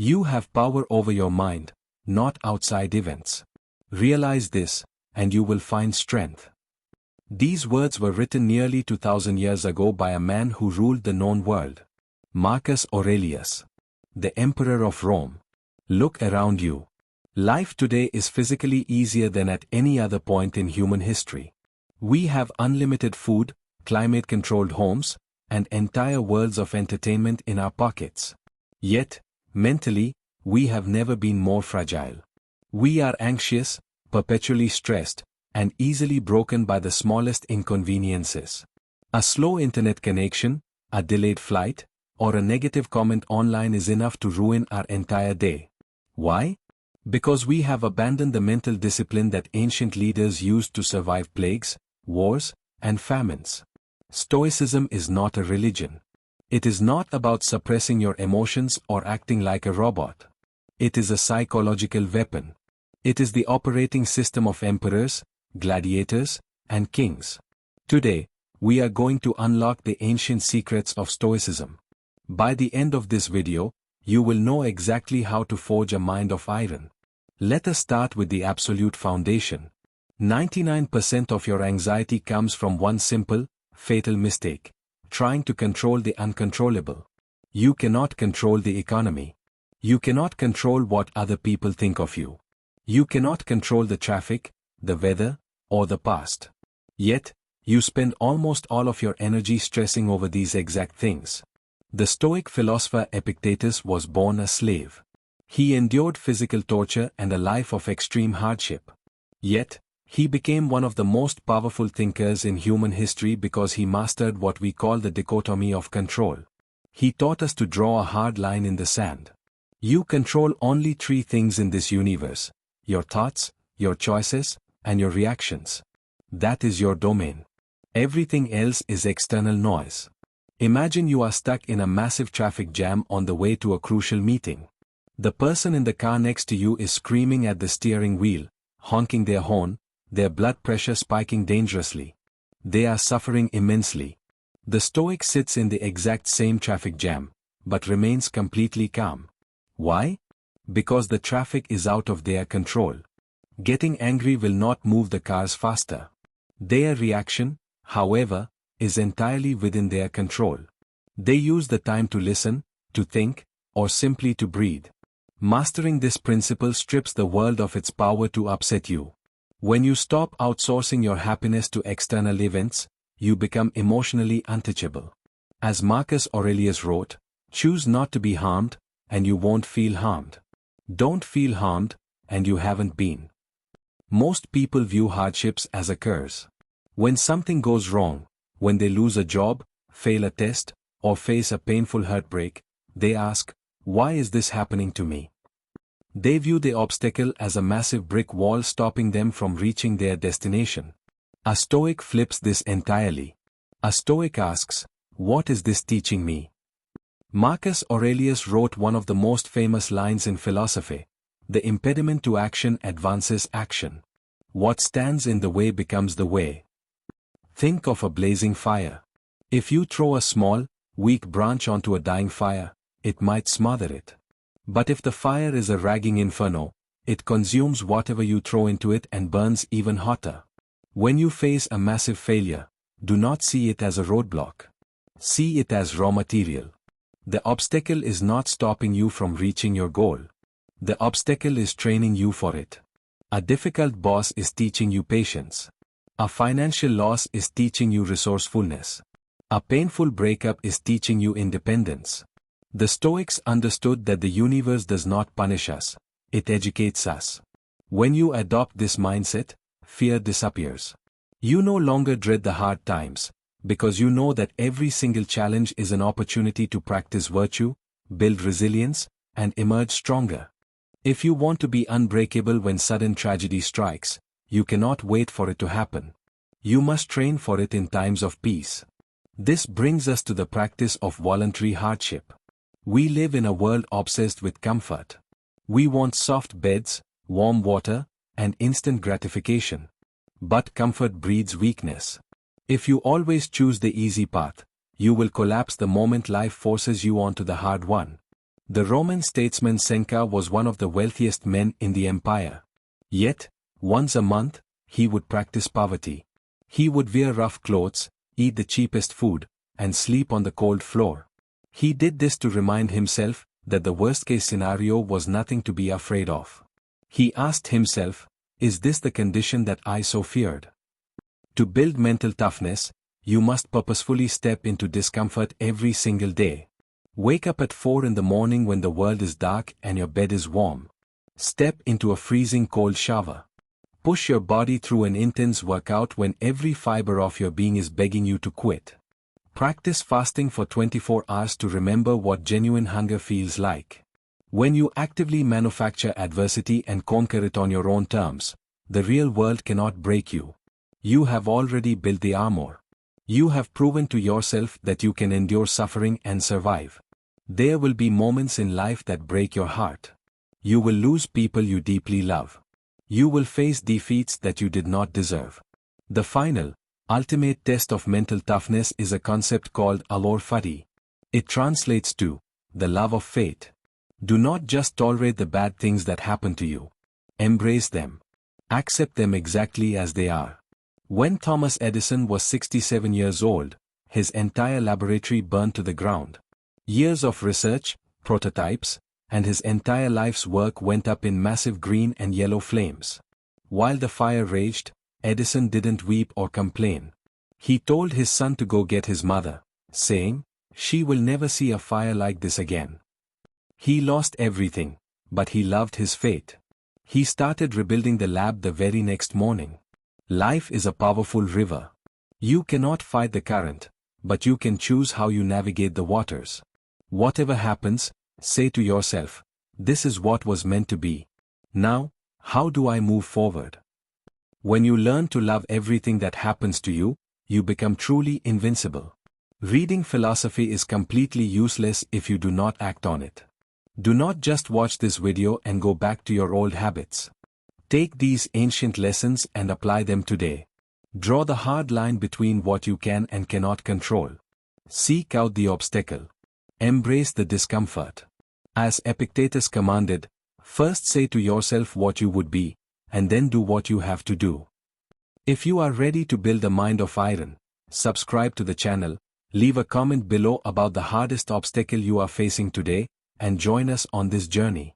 You have power over your mind, not outside events. Realize this, and you will find strength. These words were written nearly 2000 years ago by a man who ruled the known world. Marcus Aurelius, the Emperor of Rome. Look around you. Life today is physically easier than at any other point in human history. We have unlimited food, climate-controlled homes, and entire worlds of entertainment in our pockets. Yet, mentally, we have never been more fragile. We are anxious, perpetually stressed, and easily broken by the smallest inconveniences. A slow internet connection, a delayed flight, or a negative comment online is enough to ruin our entire day. Why? Because we have abandoned the mental discipline that ancient leaders used to survive plagues, wars, and famines. Stoicism is not a religion. It is not about suppressing your emotions or acting like a robot. It is a psychological weapon. It is the operating system of emperors, gladiators, and kings. Today, we are going to unlock the ancient secrets of Stoicism. By the end of this video, you will know exactly how to forge a mind of iron. Let us start with the absolute foundation. 99% of your anxiety comes from one simple, fatal mistake: trying to control the uncontrollable. You cannot control the economy. You cannot control what other people think of you. You cannot control the traffic, the weather, or the past. Yet, you spend almost all of your energy stressing over these exact things. The Stoic philosopher Epictetus was born a slave. He endured physical torture and a life of extreme hardship. Yet, he became one of the most powerful thinkers in human history because he mastered what we call the dichotomy of control. He taught us to draw a hard line in the sand. You control only three things in this universe: your thoughts, your choices, and your reactions. That is your domain. Everything else is external noise. Imagine you are stuck in a massive traffic jam on the way to a crucial meeting. The person in the car next to you is screaming at the steering wheel, honking their horn, their blood pressure spiking dangerously. They are suffering immensely. The Stoic sits in the exact same traffic jam, but remains completely calm. Why? Because the traffic is out of their control. Getting angry will not move the cars faster. Their reaction, however, is entirely within their control. They use the time to listen, to think, or simply to breathe. Mastering this principle strips the world of its power to upset you. When you stop outsourcing your happiness to external events, you become emotionally untouchable. As Marcus Aurelius wrote, "Choose not to be harmed, and you won't feel harmed. Don't feel harmed, and you haven't been." Most people view hardships as a curse. When something goes wrong, when they lose a job, fail a test, or face a painful heartbreak, they ask, "Why is this happening to me?" They view the obstacle as a massive brick wall stopping them from reaching their destination. A Stoic flips this entirely. A Stoic asks, "What is this teaching me?" Marcus Aurelius wrote one of the most famous lines in philosophy: "The impediment to action advances action. What stands in the way becomes the way." Think of a blazing fire. If you throw a small, weak branch onto a dying fire, it might smother it. But if the fire is a raging inferno, it consumes whatever you throw into it and burns even hotter. When you face a massive failure, do not see it as a roadblock. See it as raw material. The obstacle is not stopping you from reaching your goal. The obstacle is training you for it. A difficult boss is teaching you patience. A financial loss is teaching you resourcefulness. A painful breakup is teaching you independence. The Stoics understood that the universe does not punish us, it educates us. When you adopt this mindset, fear disappears. You no longer dread the hard times, because you know that every single challenge is an opportunity to practice virtue, build resilience, and emerge stronger. If you want to be unbreakable when sudden tragedy strikes, you cannot wait for it to happen. You must train for it in times of peace. This brings us to the practice of voluntary hardship. We live in a world obsessed with comfort. We want soft beds, warm water, and instant gratification. But comfort breeds weakness. If you always choose the easy path, you will collapse the moment life forces you onto the hard one. The Roman statesman Seneca was one of the wealthiest men in the empire. Yet, once a month, he would practice poverty. He would wear rough clothes, eat the cheapest food, and sleep on the cold floor. He did this to remind himself that the worst-case scenario was nothing to be afraid of. He asked himself, is this the condition that I so feared? To build mental toughness, you must purposefully step into discomfort every single day. Wake up at 4 in the morning when the world is dark and your bed is warm. Step into a freezing cold shower. Push your body through an intense workout when every fiber of your being is begging you to quit. Practice fasting for 24 hours to remember what genuine hunger feels like. When you actively manufacture adversity and conquer it on your own terms, the real world cannot break you. You have already built the armor. You have proven to yourself that you can endure suffering and survive. There will be moments in life that break your heart. You will lose people you deeply love. You will face defeats that you did not deserve. The final, ultimate test of mental toughness is a concept called Amor Fati. It translates to the love of fate. Do not just tolerate the bad things that happen to you. Embrace them. Accept them exactly as they are. When Thomas Edison was 67 years old, his entire laboratory burned to the ground. Years of research, prototypes, and his entire life's work went up in massive green and yellow flames. While the fire raged, Edison didn't weep or complain. He told his son to go get his mother, saying, "She will never see a fire like this again." He lost everything, but he loved his fate. He started rebuilding the lab the very next morning. Life is a powerful river. You cannot fight the current, but you can choose how you navigate the waters. Whatever happens, say to yourself, this is what was meant to be. Now, how do I move forward? When you learn to love everything that happens to you, you become truly invincible. Reading philosophy is completely useless if you do not act on it. Do not just watch this video and go back to your old habits. Take these ancient lessons and apply them today. Draw the hard line between what you can and cannot control. Seek out the obstacle. Embrace the discomfort. As Epictetus commanded, first say to yourself what you would be, and then do what you have to do. If you are ready to build a mind of iron, subscribe to the channel, leave a comment below about the hardest obstacle you are facing today, and join us on this journey.